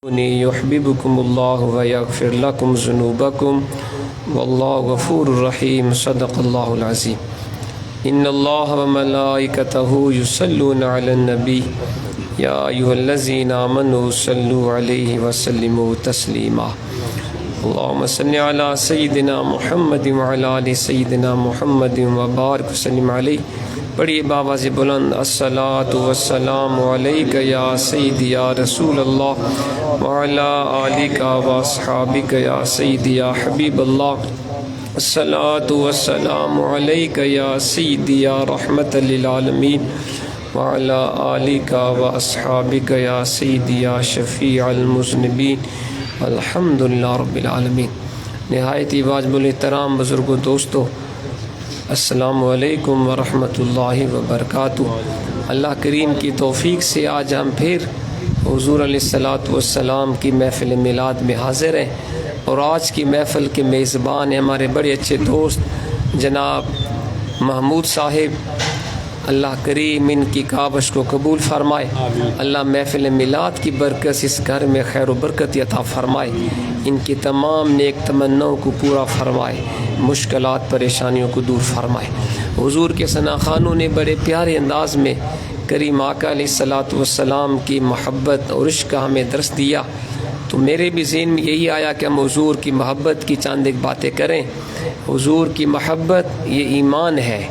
يحببكم الله ويغفر لكم ذنوبكم والله غفور رحيم صدق الله العظيم إن الله وملائكته يصلون على النبي يا أيها الذين آمنوا صلوا عليه وسلموا تسليما اللهم صل على سيدنا محمد وعلى آل سيدنا محمد وبارك وسلم عليه بڑی بابا سے بلند الصلاۃ والسلام علیک یا سیدی یا رسول اللہ وعلی آلک واصحابک یا سیدی یا حبیب اللہ الصلاۃ والسلام علیک یا سیدی یا رحمت للعالمین وعلی آلک واصحابک یا سیدی یا شفیع المذنبین الحمدللہ رب العالمین۔ نہایت ہی واجب الاحترام بزرگوں دوستو، السلام علیکم ورحمۃ اللہ وبرکاتہ۔ اللہ کریم کی توفیق سے آج ہم پھر حضور علیہ الصلاۃ والسلام کی محفل میلاد میں حاضر ہیں، اور آج کی محفل کے میزبان ہیں ہمارے بڑے اچھے دوست جناب محمود صاحب۔ اللہ کریم ان کی کاوش کو قبول فرمائے، اللہ محفل میلاد کی برکت سے اس گھر میں خیر و برکت عطا فرمائے، ان کی تمام نیک تمناؤں کو پورا فرمائے، مشکلات پریشانیوں کو دور فرمائے۔ حضور کے ثنا خوانوں نے بڑے پیارے انداز میں کریم آقا علیہ الصلاۃ والسلام کی محبت اور عشق کا ہمیں درس دیا، تو میرے بھی ذہن میں یہی آیا کہ ہم حضور کی محبت کی چند ایک باتیں کریں۔ حضور کی محبت یہ ایمان ہے،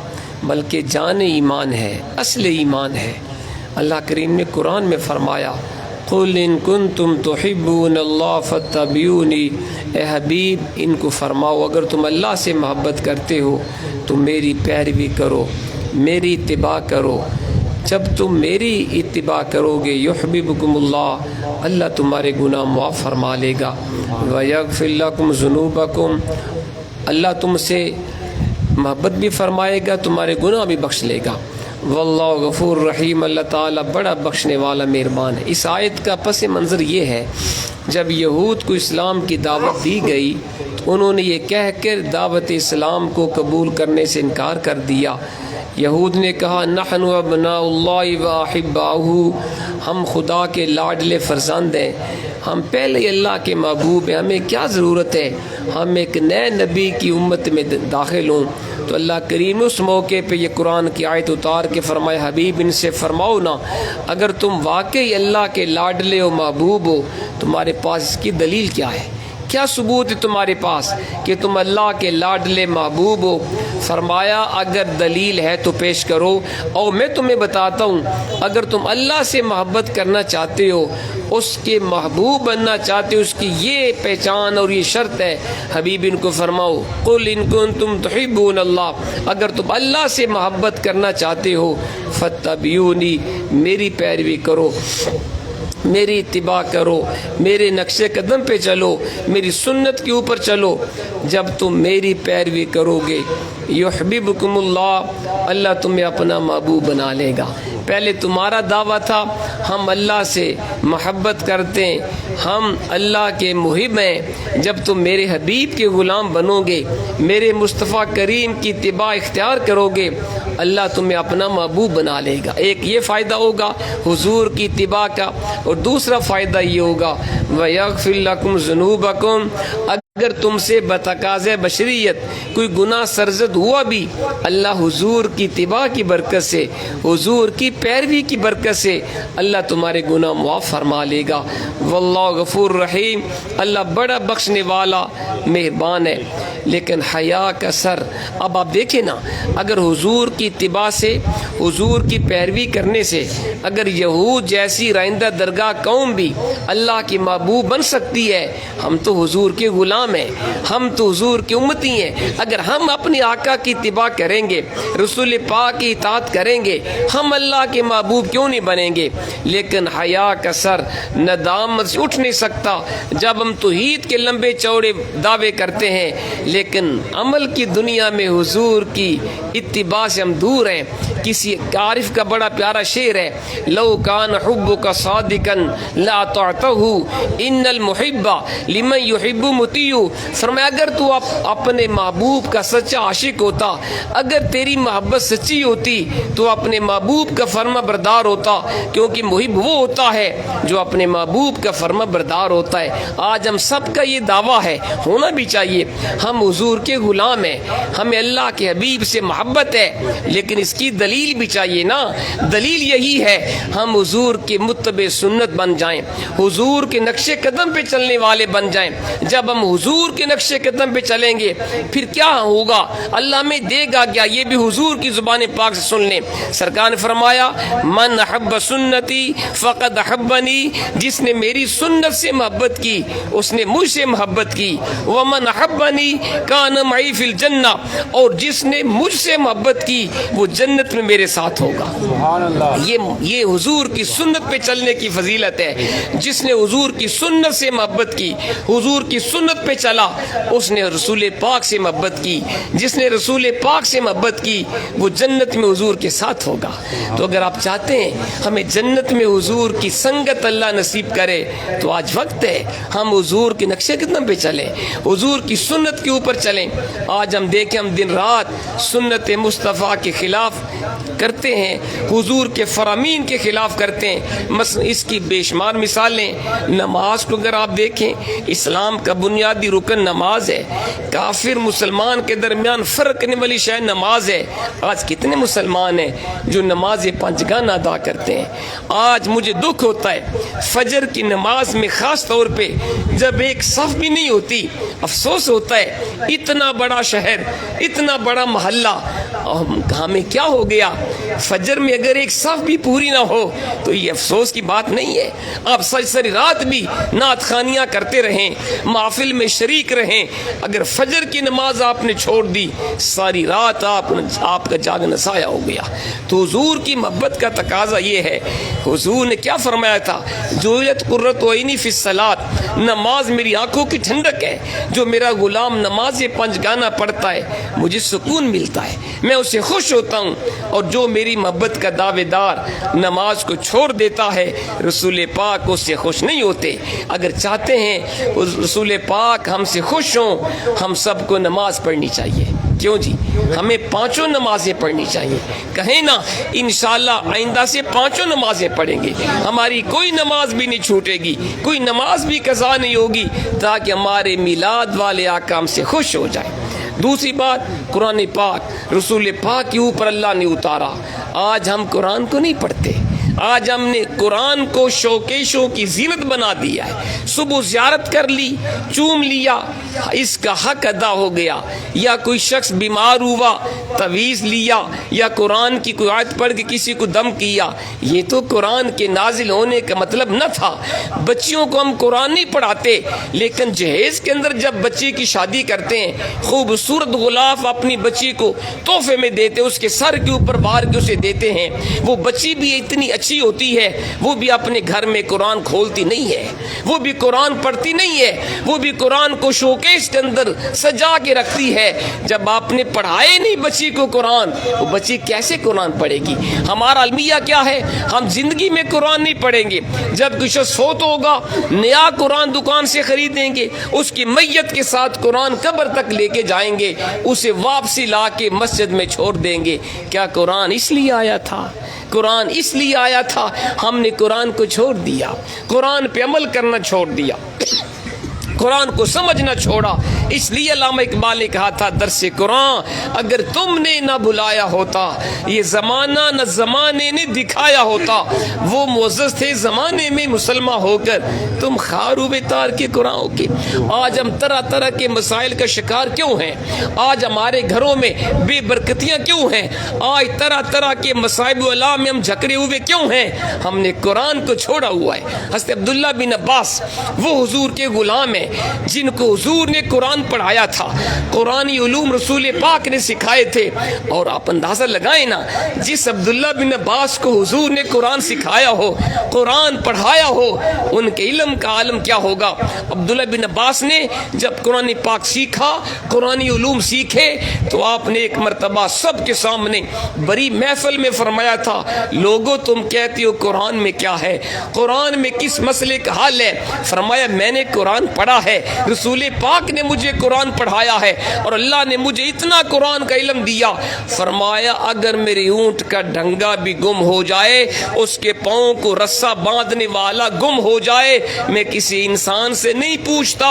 بلکہ جان ایمان ہے، اصل ایمان ہے۔ اللہ کریم نے قرآن میں فرمایا قُلْ إِن كُنْتُمْ تُحِبُّونَ اللَّهَ فَاتَّبِعُونِي، اے حبیب ان کو فرماؤ اگر تم اللہ سے محبت کرتے ہو تو میری پیروی کرو، میری اتباع کرو۔ جب تم میری اتباع کرو گے یحببکم اللہ، اللہ تمہارے گناہ معاف فرما لے گا، وَيَغْفِرْ لَكُمْ ذُنُوبَكُمْ، اللہ تم سے محبت بھی فرمائے گا، تمہارے گناہ بھی بخش لے گا، واللہ غفور رحیم، اللہ تعالیٰ بڑا بخشنے والا مہربان ہے۔ اس آیت کا پس منظر یہ ہے، جب یہود کو اسلام کی دعوت دی گئی تو انہوں نے یہ کہہ کر دعوت اسلام کو قبول کرنے سے انکار کر دیا۔ یہود نے کہا نحن ابناء اللہ و احباؤہ، ہم خدا کے لاڈلے فرزند ہیں، ہم پہلے اللہ کے محبوب ہیں، ہمیں کیا ضرورت ہے ہم ایک نئے نبی کی امت میں داخل ہوں۔ تو اللہ کریم اس موقع پہ یہ قرآن کی آیت اتار کے فرمائے حبیب ان سے فرماؤ نا اگر تم واقعی اللہ کے لاڈلے و محبوب ہو تمہارے پاس اس کی دلیل کیا ہے، کیا ثبوت ہے تمہارے پاس کہ تم اللہ کے لاڈلے محبوب ہو؟ فرمایا اگر دلیل ہے تو پیش کرو، اور میں تمہیں بتاتا ہوں اگر تم اللہ سے محبت کرنا چاہتے ہو، اس کے محبوب بننا چاہتے ہو، اس کی یہ پہچان اور یہ شرط ہے، حبیب ان کو فرماؤ قل ان کنتم تحبون اللہ، اگر تم اللہ سے محبت کرنا چاہتے ہو فاتبعونی، میری پیروی کرو، میری اتباع کرو، میرے نقش قدم پہ چلو، میری سنت کے اوپر چلو۔ جب تم میری پیروی کرو گے یحببکم اللہ، اللہ تمہیں اپنا محبوب بنا لے گا۔ پہلے تمہارا دعویٰ تھا ہم اللہ سے محبت کرتے ہیں، ہم اللہ کے محب ہیں، جب تم میرے حبیب کے غلام بنو گے، میرے مصطفیٰ کریم کی اتباع اختیار کرو گے، اللہ تمہیں اپنا محبوب بنا لے گا۔ ایک یہ فائدہ ہوگا حضور کی اتباع کا، اور دوسرا فائدہ یہ ہوگا وَيَغْفِرْ لَكُمْ ذُنُوبَكُمْ، اگر تم سے بتقاضِ بشریت کوئی گناہ سرزد ہوا بھی، اللہ حضور کی اتباع کی برکت سے، حضور کی پیروی کی برکت سے اللہ تمہارے گناہ معاف فرما لے گا، واللہ غفور رحیم، اللہ بڑا بخشنے والا مہربان ہے۔ لیکن حیا کا سر، اب آپ دیکھیں نا، اگر حضور کی اتباع سے، حضور کی پیروی کرنے سے اگر یہود جیسی رائندہ درگاہ قوم بھی اللہ کی محبوب بن سکتی ہے، ہم تو حضور کے غلام ہیں، ہم تو حضور کی امتی ہیں، اگر ہم اپنے آقا کی اتباع کریں گے، رسول پاک کی اطاعت کریں گے، ہم اللہ کے محبوب کیوں نہیں بنیں گے؟ لیکن حیا کا سر ندامت سے اٹھ نہیں سکتا جب ہم توحید کے لمبے چوڑے دعوے کرتے ہیں لیکن عمل کی دنیا میں حضور کی اتباع سے ہم دور ہیں۔ کسی عارف کا بڑا پیارا شعر ہے، لو کان حبک صادقا لاطعتہ ان المحب لمن یحب مطیع، ہو؟ فرمایا اگر تو اپنے محبوب کا سچا عاشق ہوتا، اگر تیری محبت سچی ہوتی تو اپنے محبوب کا فرما بردار ہوتا، کیونکہ محب وہ ہوتا ہے جو اپنے محبوب کا فرما بردار ہوتا ہے۔ آج ہم سب کا یہ دعویٰ ہے، ہونا بھی چاہیے، ہم حضور کے غلام ہیں، ہمیں اللہ کے حبیب سے محبت ہے، لیکن اس کی دلیل بھی چاہیے نا۔ دلیل یہی ہے ہم حضور کے متبع سنت بن جائیں، حضور کے نقش قدم پہ چلنے والے بن جائیں۔ جب ہم حضور کے نقش قدم پہ چلیں گے پھر کیا ہوگا؟ اللہ میں دے گا کیا؟ یہ بھی حضور کی زبان پاک سے سن لیں۔ سرکار نے فرمایا من احب سنتی فقد احبنی، جس نے میری سنت سے محبت کی اس نے مجھ سے محبت کی، ومن احبنی کان معی فی الجنہ، اور جس نے مجھ سے محبت کی وہ جنت میں میرے ساتھ ہوگا۔ سبحان اللہ۔ یہ حضور کی سنت پہ چلنے کی فضیلت ہے۔ جس نے حضور کی سنت سے محبت کی، حضور کی سنت پہ چلا، اس نے رسول پاک سے محبت کی۔ جس نے رسول پاک سے محبت کی وہ جنت میں حضور کے ساتھ ہوگا۔ تو اگر آپ چاہتے ہیں ہمیں جنت میں حضور کی سنگت اللہ نصیب کرے تو آج وقت ہے ہم حضور کے نقش قدم پہ چلیں، حضور کی سنت کے اوپر چلیں۔ آج ہم دیکھیں ہم دن رات سنت مصطفیٰ کے خلاف کرتے ہیں، حضور کے فرامین کے خلاف کرتے ہیں۔ مثلا اس کی بے شمار مثالیں۔ نماز کو اگر آپ دیکھیں، اسلام کا بنیادی رکن نماز ہے۔ کافر مسلمان کے درمیان فرق کرنے والی شے نماز ہے۔ آج کتنے مسلمان ہیں جو نماز پنجگانہ ادا کرتے ہیں؟ آج مجھے دکھ ہوتا ہے فجر کی نماز میں خاص طور پہ جب ایک صف بھی نہیں ہوتی، افسوس ہوتا ہے اتنا بڑا شہر، اتنا بڑا محلہ، ہمیں کیا ہو گیا؟ فجر میں اگر ایک صف بھی پوری نہ ہو تو یہ افسوس کی بات نہیں ہے۔ آپ ساری رات بھی نعت خوانیاں کرتے رہیں، محفل میں شریک رہیں، اگر فجر کی نماز آپ نے چھوڑ دی ساری رات آپ کا جاگنا ضائع ہو گیا۔ تو حضور کی محبت کا تقاضا یہ ہے، حضور نے کیا فرمایا تھا؟ جعلت قرۃ عینی فی الصلاۃ، نماز میری آنکھوں کی ٹھنڈک ہے۔ جو میرا غلام نماز پنجگانہ پڑھتا ہے مجھے سکون ملتا ہے، میں اسے خوش ہوتا ہوں، اور جو میری محبت کا دعوے دار نماز کو چھوڑ دیتا ہے رسول پاک اس سے خوش نہیں ہوتے۔ اگر چاہتے ہیں رسول پاک ہم سے خوش ہوں، ہم سب کو نماز پڑھنی چاہیے۔ کیوں جی؟ ہمیں 5 نمازیں پڑھنی چاہیے۔ کہیں نا انشاءاللہ آئندہ سے 5 نمازیں پڑھیں گے، ہماری کوئی نماز بھی نہیں چھوٹے گی، کوئی نماز بھی قضا نہیں ہوگی، تاکہ ہمارے میلاد والے آقا ہم سے خوش ہو جائے۔ دوسری بات، قرآن پاک رسول پاک کے اوپر اللہ نے اتارا۔ آج ہم قرآن کو نہیں پڑھتے، آج ہم نے قرآن کو شوکیشوں کی زینت بنا دیا ہے۔ صبح زیارت کر لی، چوم لیا، اس کا حق ادا ہو گیا۔ یا کوئی شخص بیمار ہوا، تعویذ لیا، یا قرآن کی کوئی آیت پڑھ کے کسی کو دم کیا، یہ تو قرآن کے نازل ہونے کا مطلب نہ تھا۔ بچیوں کو ہم قرآن نہیں پڑھاتے، لیکن جہیز کے اندر جب بچی کی شادی کرتے ہیں، خوبصورت غلاف اپنی بچی کو تحفے میں دیتے، اس کے سر کے اوپر بار کے اسے دیتے ہیں۔ وہ بچی بھی اتنی اچھی ہوتی ہے، وہ بھی اپنے گھر میں قرآن کھولتی نہیں ہے، وہ بھی قرآن پڑھتی نہیں ہے، وہ بھی قرآن کو شوکیس کے اندر سجا کے رکھتی ہے۔ جب آپ نے پڑھائے نہیں بچی کو قرآن، وہ بچی کیسے قرآن پڑھے گی؟ ہمارا المیہ کیا ہے؟ ہم زندگی میں قرآن نہیں پڑھیں گے، جب کوئی شخص فوت ہوگا نیا قرآن دکان سے خریدیں گے، اس کی میت کے ساتھ قرآن قبر تک لے کے جائیں گے، اسے واپسی لا کے مسجد میں چھوڑ دیں گے۔ کیا قرآن اس لیے آیا تھا؟ قرآن اس لیے آیا تھا، ہم نے قرآن کو چھوڑ دیا، قرآن پہ عمل کرنا چھوڑ دیا، قرآن کو سمجھنا چھوڑا۔ اس لیے علامہ اقبال نے کہا تھا درس قرآن اگر تم نے نہ بلایا ہوتا، یہ زمانہ نہ زمانے نے دکھایا ہوتا۔ وہ معزز تھے زمانے میں مسلمان ہو کر، تم خاروب تار کے قرآن کے۔ آج ہم طرح طرح کے مسائل کا شکار کیوں ہیں؟ آج ہمارے گھروں میں بے برکتیاں کیوں ہیں؟ آج طرح طرح کے مصائب اللہ میں ہم جھکڑے ہوئے کیوں ہیں؟ ہم نے قرآن کو چھوڑا ہوا ہے۔ حضرت عبداللہ بن عباس وہ حضور کے غلام ہیں جن کو حضور نے قرآن قرآن پڑھایا تھا, قرآنی علوم رسول پاک نے سکھائے تھے. اور آپ اندازہ لگائیں نا, جس عبداللہ بن عباس کو حضور نے قرآن سکھایا ہو, قرآن پڑھایا ہو, ان کے علم کا عالم کیا ہوگا. عبداللہ بن عباس نے جب قرآن پاک سیکھا, قرآنی علوم سیکھے, تو آپ نے ایک مرتبہ سب کے سامنے بڑی محفل میں فرمایا تھا, لوگوں تم کہتے ہو قرآن میں کیا ہے, قرآن میں کس مسئلے کا حل ہے. فرمایا میں نے قرآن پڑھا ہے, رسول پاک نے مجھے قرآن پڑھایا ہے, اور اللہ نے مجھے اتنا قرآن کا علم دیا. فرمایا اگر میرے اونٹ کا ڈھنگا بھی گم ہو جائے, اس کے پاؤں کو رسا باندھنے والا گم ہو جائے, میں کسی انسان سے نہیں پوچھتا,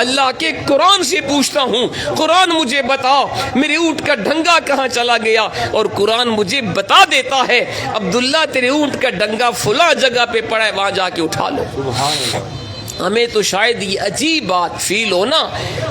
اللہ کے قرآن سے پوچھتا ہوں, قرآن مجھے بتا میرے اونٹ کا ڈھنگا کہاں چلا گیا, اور قرآن مجھے بتا دیتا ہے عبداللہ تیرے اونٹ کا ڈھنگا فلاں جگہ پہ پڑا ہے, وہاں جا کے اٹھا لو. ہمیں تو شاید یہ عجیب بات فیل ہو نا,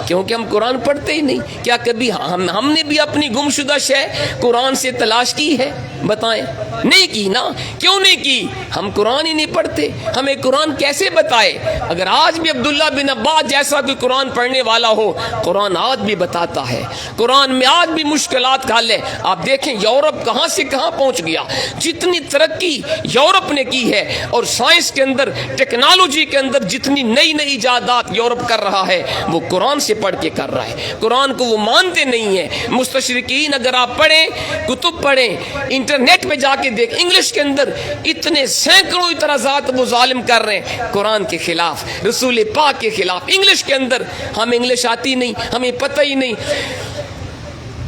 کیونکہ ہم قرآن پڑھتے ہی نہیں. کیا کبھی ہم نے بھی اپنی گمشدہ شے قرآن سے تلاش کی ہے؟ بتائیں, نہیں کی نا. کیوں نہیں کی؟ ہم قرآن ہی نہیں پڑھتے, ہمیں قرآن کیسے بتائے. اگر آج بھی عبداللہ بن عباس جیسا کوئی قرآن پڑھنے والا ہو, قرآن آج بھی بتاتا ہے, قرآن میں آج بھی مشکلات کا حل ہے. آپ دیکھیں یورپ کہاں سے کہاں پہنچ گیا, جتنی ترقی یورپ نے کی ہے, اور سائنس کے اندر, ٹیکنالوجی کے اندر جتنی نئی نئی ایجادات یورپ کر رہا ہے, وہ قرآن سے پڑھ کے کر رہا ہے. قرآن کو وہ مانتے نہیں ہیں. مستشرقین اگر آپ پڑھیں, کتب پڑھیں, انٹرنیٹ پہ جا کے دیکھ, انگلش کے اندر اتنے سینکڑوں اعتراضات وہ ظالم کر رہے ہیں قرآن کے خلاف, رسول پاک کے خلاف. انگلش کے اندر, ہمیں انگلش آتی نہیں, ہمیں پتہ ہی نہیں.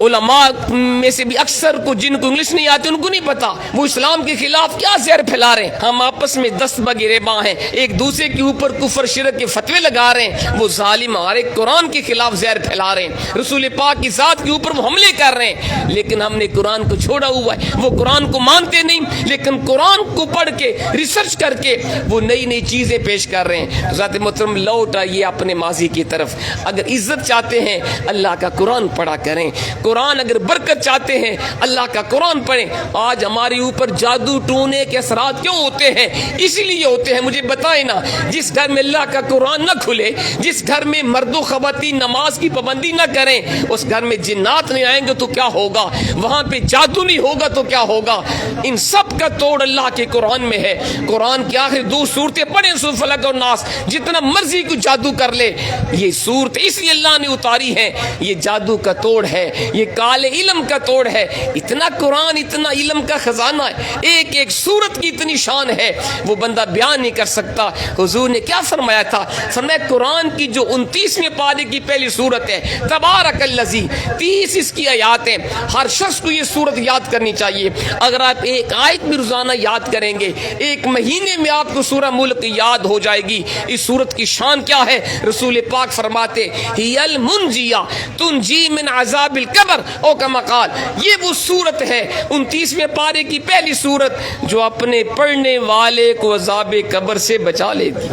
علماء میں سے بھی اکثر کو جن کو انگلش نہیں آتی ان کو نہیں پتا وہ اسلام کے خلاف کیا زہر پھیلا رہے ہیں. ہم آپس میں دست بگریباں ہیں, ایک دوسرے کے اوپر کفر شرک کے فتوے لگا رہے ہیں. وہ ظالم ہمارے قرآن کے خلاف زہر پھیلا رہے ہیں, رسول پاک کی ذات کے اوپر وہ حملے کر رہے ہیں. لیکن ہم نے قرآن کو چھوڑا ہوا ہے. وہ قرآن کو مانتے نہیں, لیکن قرآن کو پڑھ کے ریسرچ کر کے وہ نئی نئی چیزیں پیش کر رہے ہیں. ذات محترم لوٹ آئیے اپنے ماضی کی طرف. اگر عزت چاہتے ہیں اللہ کا قرآن پڑھا کریں, قرآن اگر برکت چاہتے ہیں اللہ کا قرآن پڑھیں. آج ہمارے اوپر جادو ٹونے کے اثرات کیوں ہوتے ہیں؟ اسی لیے ہوتے ہیں. مجھے بتائیں نا, جس گھر میں اللہ کا قرآن نہ کھلے, جس گھر میں مرد و خواتین نماز کی پابندی نہ کریں, اس گھر میں جنات نہیں آئیں گے تو کیا ہوگا, وہاں پہ جادو نہیں ہوگا تو کیا ہوگا. ان سب کا توڑ اللہ کے قرآن میں ہے. قرآن کی آخر دو صورتیں پڑھیں, سورۃ فلق اور ناس, جتنا مرضی کو جادو کر لے, یہ صورت اس لیے اللہ نے اتاری ہے, یہ جادو کا توڑ ہے, یہ کالے علم کا توڑ ہے. اتنا قرآن, اتنا علم کا خزانہ ہے, ایک ایک سورت کی اتنی شان ہے, وہ بندہ بیان نہیں کر سکتا. حضور نے کیا فرمایا تھا؟ فرمایا قرآن کی جو 29ویں پارے کی پہلی سورت ہے تبارک الذی, 30 اس کی آیات ہیں. ہر شخص کو یہ سورت یاد کرنی چاہیے. اگر آپ ایک آیت بھی روزانہ یاد کریں گے, ایک مہینے میں آپ کو سورہ ملک یاد ہو جائے گی. اس سورت کی شان کیا ہے؟ رسول پاک فرماتے ہی المنجیہ تنجی من عذاب القبر او کما قال, یہ وہ سورت ہے 29ویں پارے کی پہلی سورت جو اپنے پڑھنے والے کو عذاب قبر سے بچا لے گی.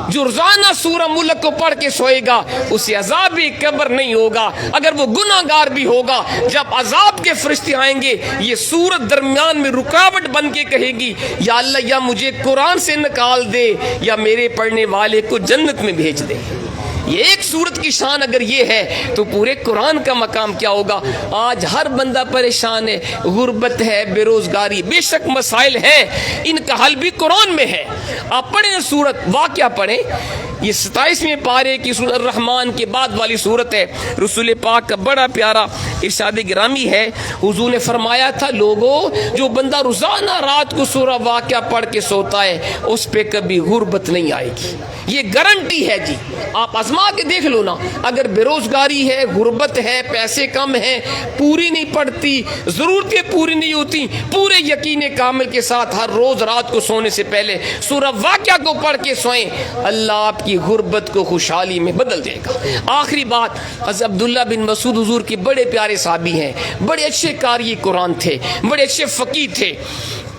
جو روزانہ سورہ ملک کو پڑھ کے سوئے گا اسے عذاب قبر نہیں ہوگا. اگر وہ گناہ گار بھی ہوگا, جب عذاب کے فرشتے آئیں گے یہ سورت درمیان میں رکاوٹ بن کے کہے گی یا اللہ یا مجھے قرآن سے نکال دے یا میرے پڑھنے والے کو جنت میں بھیج دے. یہ ایک سورت کی شان اگر یہ ہے تو پورے قرآن کا مقام کیا ہوگا. آج ہر بندہ پریشان ہے, غربت ہے, بے روزگاری, بے شک مسائل ہیں, ان کا حل بھی قرآن میں ہے. آپ پڑھیں سورت واقعہ پڑھیں, یہ 27ویں پارے کی سورۃ الرحمن کے بعد والی سورت ہے. رسول پاک کا بڑا پیارا ارشاد گرامی ہے, حضور نے فرمایا تھا لوگوں جو بندہ روزانہ رات کو سورہ واقعہ پڑھ کے سوتا ہے اس پہ کبھی غربت نہیں آئے گی. یہ گارنٹی ہے جی, آپ آزما کے دیکھ لو نا. اگر بے روزگاری ہے, غربت ہے, پیسے کم ہیں, پوری نہیں پڑتی, ضرورتیں پوری نہیں ہوتی, پورے یقین کامل کے ساتھ ہر روز رات کو سونے سے پہلے سورہ واقعہ کو پڑھ کے سوئیں, اللہ آپ کی غربت کو خوشحالی میں بدل دے گا. آخری بات, حضرت عبداللہ بن مسعود حضور کے بڑے پیارے صحابی ہیں, بڑے اچھے قاری قرآن تھے, بڑے اچھے فقیہ تھے.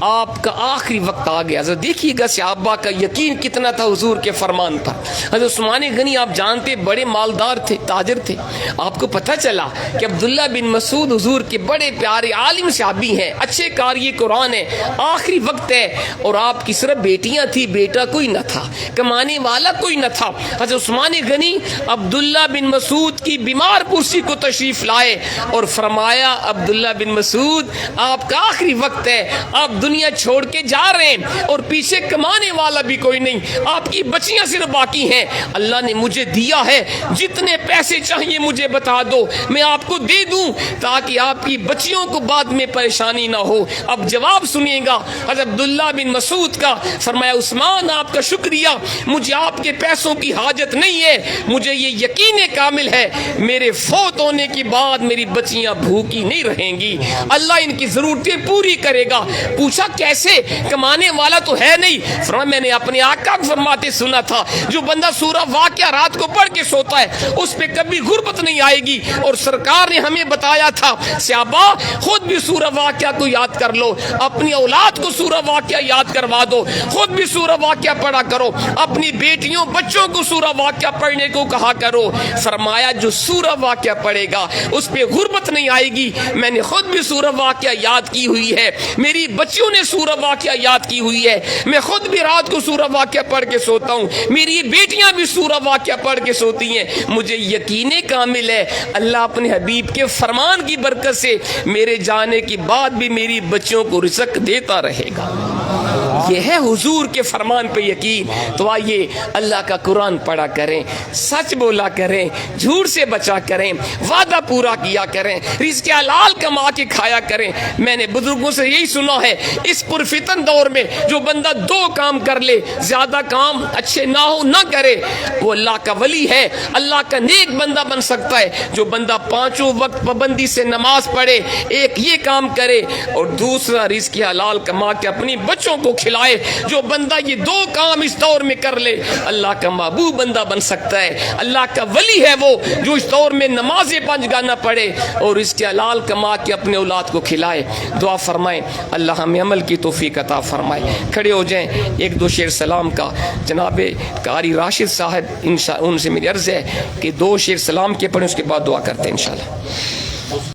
آپ کا آخری وقت آ گیا. حضرت دیکھیے گا صحابہ کا یقین کتنا تھا حضور کے فرمان پر. حضرت عثمان غنی آپ جانتے بڑے مالدار تھے, تاجر تھے. آپ کو پتہ چلا کہ عبداللہ بن مسعود حضور کے بڑے پیارے عالم صحابی ہیں, اچھے قاری قرآن ہیں, آخری وقت ہے, اور آپ کی صرف بیٹیاں تھی, بیٹا کوئی نہ تھا, کمانے والا کوئی نہ تھا. حضرت عثمان غنی عبداللہ بن مسعود کی بیمار پرسی کو تشریف لائے اور فرمایا عبداللہ بن مسعود آپ کا آخری وقت ہے, آپ دنیا چھوڑ کے جا رہے ہیں اور پیچھے کمانے والا بھی کوئی نہیں, آپ کی بچیاں صرف باقی ہیں. اللہ نے مجھے دیا ہے, جتنے پیسے چاہیے مجھے بتا دو, میں آپ کو دے دوں تاکہ آپ کی بچیوں کو بعد میں پریشانی نہ ہو. اب جواب سنیے گا حضرت عبداللہ بن مسعود کا. فرمایا عثمان آپ کا شکریہ, مجھے آپ کے پیسوں کی حاجت نہیں ہے, مجھے یہ یقین کامل ہے میرے فوت ہونے کے بعد میری بچیاں بھوکی نہیں رہیں گی, اللہ ان کی ضرورتیں پوری کرے گا. پوچھا کیسے, کمانے والا تو ہے نہیں. فرمایا میں نے اپنے آقا کو فرماتے سنا تھا جو بندہ سورہ واقعہ رات کو پڑھ کے سوتا ہے اس پہ کبھی غربت نہیں آئے گی. اور سرکار نے ہمیں بتایا تھا صحابہ خود بھی سورہ واقعہ کو یاد کر لو, اپنی اولاد کو سورہ واقعہ یاد کروا دو, خود بھی سورہ واقعہ پڑھا کرو, اپنی بیٹیوں بچوں کو سورہ واقعہ پڑھنے کو کہا کرو. فرمایا جو سورہ واقعہ پڑھے گا اس پہ غربت نہیں آئے گی. میں نے خود بھی سورہ واقعہ یاد کی ہوئی ہے, میری بچیوں نے سورہ واقعہ یاد کی ہوئی ہے, میں خود بھی رات کو سورہ واقعہ پڑھ کے سوتا ہوں, میری بیٹیاں بھی سورہ واقعہ پڑھ کے سوتی ہیں. مجھے یقین کامل ہے اللہ اپنے حبیب کے فرمان کی برکت سے میرے جانے کے بعد بھی میری بچیوں کو رزق دیتا رہے گا. یہ ہے حضور کے فرمان پہ یقین. تو آئیے اللہ کا قرآن پڑھا کریں, سچ بولا کریں, جھوٹ سے بچا کریں, وعدہ پورا کیا کریں, رزق حلال کما کے کھایا کریں. میں نے بزرگوں سے یہی سنا ہے اس پرفتن دور میں جو بندہ 2 کام کر لے, زیادہ کام اچھے نہ ہو نہ کرے, وہ اللہ کا ولی ہے, اللہ کا نیک بندہ بن سکتا ہے. جو بندہ 5 وقت پابندی سے نماز پڑھے, ایک یہ کام کرے اور دوسرا رزق حلال کما کے اپنی بچوں کو کھلائے, جو بندہ یہ 2 کام اس دور میں کر لے اللہ کا محبوب بندہ بن سکتا ہے. اللہ کا ولی ہے وہ جو اس دور میں نمازیں 5 گانا پڑھے اور اس کے حلال کما کے اپنے اولاد کو کھلائے. دعا فرمائیں اللہ ہمیں عمل کی توفیق عطا فرمائے. کھڑے ہو جائیں, 1-2 شعر سلام کا جناب قاری راشد صاحب ان سے میری عرض ہے کہ 2 شعر سلام کے پڑھیں, اس کے بعد دعا کرتے ہیں انشاءاللہ.